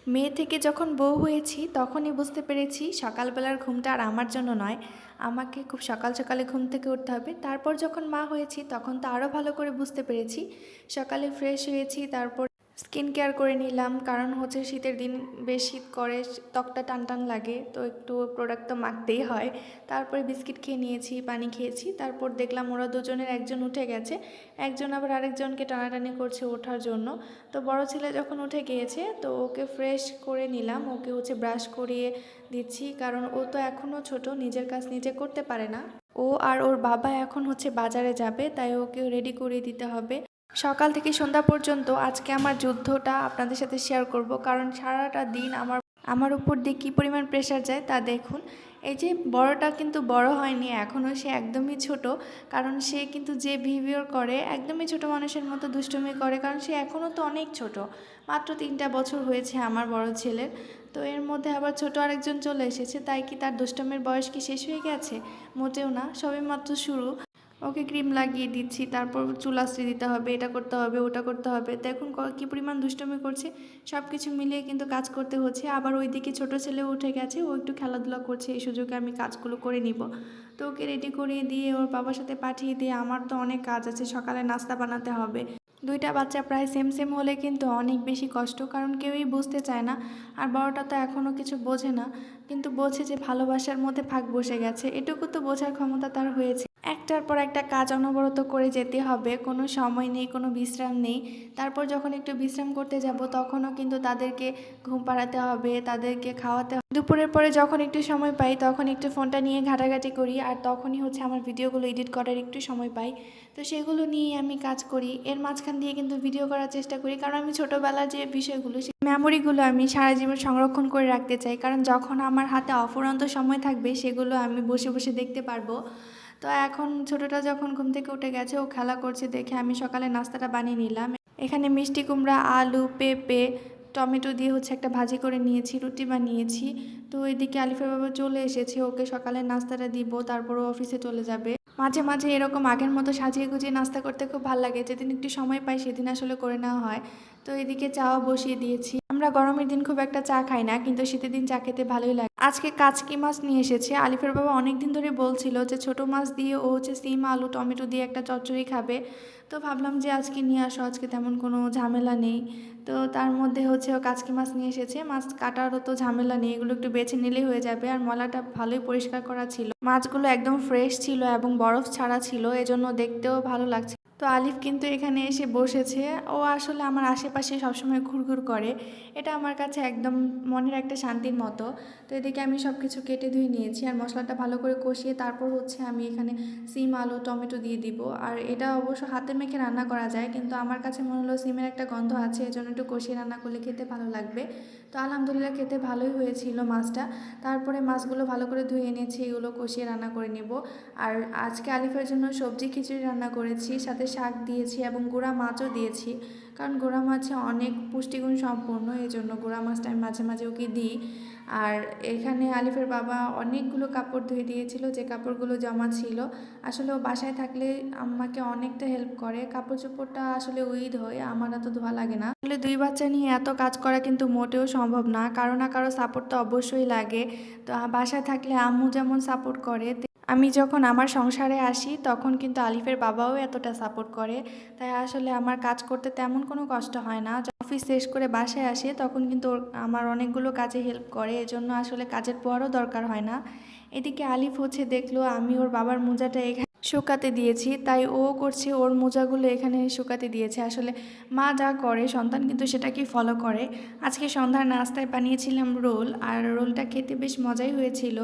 মেয়ে থেকে যখন বউ হয়েছি তখনই বুঝতে পেরেছি সকালবেলার ঘুমটা আর আমার জন্য নয়, আমাকে খুব সকাল সকালে ঘুম থেকে উঠতে হবে। তারপর যখন মা হয়েছি তখন তো আরও ভালো করে বুঝতে পেরেছি। সকালে ফ্রেশ হয়েছি, তারপর স্কিন কেয়ার করে নিলাম, কারণ হচ্ছে শীতের দিন বেশ শীত করে, ত্বকটা টান টান লাগে, তো একটু প্রোডাক্ট তো মাখতেই হয়। তারপরে বিস্কিট খেয়ে নিয়েছি, পানি খেয়েছি, তারপর দেখলাম ওরা দুজনের একজন উঠে গেছে, একজন আবার আরেকজনকে টানাটানি করছে ওঠার জন্য। তো বড় ছেলে যখন উঠে গিয়েছে তো ওকে ফ্রেশ করে নিলাম, ওকে হচ্ছে ব্রাশ করিয়ে দিচ্ছি, কারণ ও তো এখনও ছোট, নিজের কাজ নিজে করতে পারে না। ও আর ওর বাবা এখন হচ্ছে বাজারে যাবে, তাই ওকে রেডি করিয়ে দিতে হবে। সকাল থেকে সন্ধ্যা পর্যন্ত আজকে আমার যুদ্ধটা আপনাদের সাথে শেয়ার করব, কারণ সারাটা দিন আমার উপর দিয়ে কী পরিমাণ প্রেশার যায় তা দেখুন। এই যে বড়টা কিন্তু বড় হয়নি এখনও, সে একদমই ছোট, কারণ সে কিন্তু যে বিহেভিয়ার করে একদমই ছোট মানুষের মতো দুষ্টুমি করে, কারণ সে এখনও তো অনেক ছোট, মাত্র 3টা বছর হয়েছে আমার বড় ছেলের। তো এর মধ্যে আবার ছোট আরেকজন চলে এসেছে, তাই কি তার দুষ্টমের বয়স কি শেষ হয়ে গেছে? মোটেও না, সবে মাত্র শুরু। ওকে ক্রিম লাগিয়ে দিচ্ছি, তারপর চুল আঁচড়ে দিতে হবে, এটা করতে হবে, ওটা করতে হবে, দেখুন কী পরিমাণ দুষ্টুমি করছে। সব কিছু মিলিয়ে কিন্তু কাজ করতে হচ্ছে। আবার ওইদিকে ছোট ছেলে উঠে গেছে, ও একটু খেলাধুলা করছে, এই সুযোগে আমি কাজগুলো করে নিব। তো ওকে রেডি করিয়ে দিয়ে ওর বাবার সাথে পাঠিয়ে দিয়ে আমার তো অনেক কাজ আছে, সকালে নাস্তা বানাতে হবে। দুইটা বাচ্চা প্রায় সেম সেম হলে কিন্তু অনেক বেশি কষ্ট, কারণ কেউই বুঝতে চায় না। আর বড়টা তো এখনও কিছু বোঝে না, কিন্তু বোঝে যে ভালোবাসার মধ্যে ফাঁক বসে গেছে, এটুকু তো বোঝার ক্ষমতা তার হয়েছে। একটার পর একটা কাজ অনবরত করে যেতে হবে, কোনো সময় নেই, কোনো বিশ্রাম নেই। তারপর যখন একটু বিশ্রাম করতে যাব তখনও কিন্তু তাদেরকে ঘুম পাড়াতে হবে, তাদেরকে খাওয়াতে হবে। দুপুরের পরে যখন একটু সময় পাই তখন একটু ফোনটা নিয়ে ঘাটাঘাটি করি, আর তখনই হচ্ছে আমার ভিডিওগুলো এডিট করার একটু সময় পাই, তো সেগুলো নিয়েই আমি কাজ করি। এর মাঝখান দিয়ে কিন্তু ভিডিও করার চেষ্টা করি, কারণ আমি ছোটোবেলার যে বিষয়গুলো, সেই মেমোরিগুলো আমি সারা জীবন সংরক্ষণ করে রাখতে চাই, কারণ যখন আমার হাতে অফুরন্ত সময় থাকবে সেগুলো আমি বসে বসে দেখতে পারবো। তো এখন ছোটোটা যখন ঘুম থেকে উঠে গেছে, ও খেলা করছে দেখে আমি সকালে নাস্তাটা বানিয়ে নিলাম। এখানে মিষ্টি কুমড়া, আলু, পেঁপে, টমেটো দিয়ে হচ্ছে একটা ভাজি করে নিয়েছি, রুটি বানিয়েছি। তো এদিকে আলিফের বাবা চলে এসেছে, ওকে সকালে নাস্তাটা দিব, তারপর ও অফিসে চলে যাবে। মাঝে মাঝে এরকম আগের মতো সাজিয়ে গুজিয়ে নাস্তা করতে খুব ভালো লাগে, যেদিন একটু সময় পাই সেদিন আসলে করে নেওয়া হয়। তো এদিকে চাও বসিয়ে দিয়েছি। আমরা গরমের দিন খুব একটা চা খাই না, কিন্তু শীতের দিন চা খেতে ভালোই লাগে। আজকে কাচকি মাছ নিয়ে এসেছে, আলিফের বাবা অনেক দিন ধরে বলছিল যে ছোট মাছ দিয়ে ও হচ্ছে সিম, আলু, টমেটো দিয়ে একটা চচ্চড়ি খাবে। তো ভাবলাম যে আজকে নিয়ে আসো, আজকে তেমন কোনো ঝামেলা নেই। তো তার মধ্যে হচ্ছে ও কাচকি মাছ নিয়ে এসেছে, মাছ কাটারও তো ঝামেলা নেই, এগুলো একটু বেছে নিলেই হয়ে যাবে। আর মলাটা ভালোই পরিষ্কার করা ছিল, মাছগুলো একদম ফ্রেশ ছিল এবং বরফ ছাড়া ছিল, এজন্য দেখতেও ভালো লাগছে। তো আলিফ কিন্তু এখানে এসে বসেছে, ও আসলে আমার আশেপাশে সবসময় ঘুরঘুর করে, এটা আমার কাছে একদম মনের একটা শান্তির মতো। তো এদিকে আমি সব কিছু কেটে ধুয়ে নিয়েছি, আর মশলাটা ভালো করে কষিয়ে তারপর হচ্ছে আমি এখানে সিম, আলু, টমেটো দিয়ে দিব। আর এটা অবশ্য হাতে মেখে রান্না করা যায়, কিন্তু আমার কাছে মনে হলো সিমের একটা গন্ধ আছে, এজন্য একটু কষিয়ে রান্না করলে খেতে ভালো লাগবে। তো আলহামদুলিল্লাহ খেতে ভালোই হয়েছিল মাছটা। তারপরে মাছগুলো ভালো করে ধুয়ে এনেছি, এগুলো কষিয়ে রান্না করে নেব। আর আজকে আলিফের জন্য সবজি খিচুড়ি রান্না করেছি, সাথে শাক দিয়েছি এবং গুঁড়া মাছও দিয়েছি, কারণ গুঁড়া মাছে অনেক পুষ্টিগুণ সম্পন্ন, এই জন্য গুঁড়া মাছটা আমি মাঝে মাঝে ওকে দিই। আর এখানে আলিফের বাবা অনেকগুলো কাপড় ধুয়ে দিয়েছিল, যে কাপড়গুলো জমা ছিল। আসলে ও বাসায় থাকলে আমাকে অনেকটা হেল্প করে, কাপড় চোপড়টা আসলে ওই ধোয়, আমার এত ধোয়া লাগে না। আসলে দুই বাচ্চা নিয়ে এত কাজ করা কিন্তু মোটেও সম্ভব না, কারো না কারো সাপোর্ট তো অবশ্যই লাগে। তো বাসায় থাকলে আম্মু যেমন সাপোর্ট করে, আমি যখন আমার সংসারে আসি তখন কিন্তু আলিফের বাবাও এতটা সাপোর্ট করে, তাই আসলে আমার কাজ করতে তেমন কোনো কষ্ট হয় না। অফিস শেষ করে বাসায় আসে তখন কিন্তু আমার অনেকগুলো কাজে হেল্প করে, এজন্য আসলে কাজের পরও দরকার হয় না। এদিকে আলিফ হচ্ছে দেখলো আমি ওর বাবার মোজাটা এখানে শুকাতে দিয়েছি, তাই ও করছে ওর মোজাগুলো এখানে শুকাতে দিয়েছে। আসলে মা যা করে সন্তান কিন্তু সেটাকেই ফলো করে। আজকে সন্ধ্যার নাস্তায় বানিয়েছিলাম রোল, আর রোলটা খেতে বেশ মজাই হয়েছিল।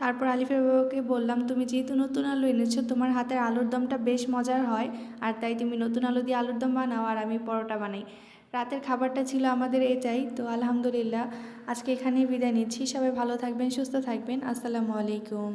তারপর আলিফের বাবাকে বললাম, তুমি যেহেতু নতুন আলু এনেছো, তোমার হাতের আলুর দমটা বেশ মজার হয়, আর তাই তুমি নতুন আলু দিয়ে আলুর দম বানাও আর আমি পরোটা বানাই। রাতের খাবারটা ছিল আমাদের এটাই। তো আলহামদুলিল্লাহ আজকে এখানেই বিদায় নিচ্ছি, সবাই ভালো থাকবেন, সুস্থ থাকবেন। আসসালামু আলাইকুম।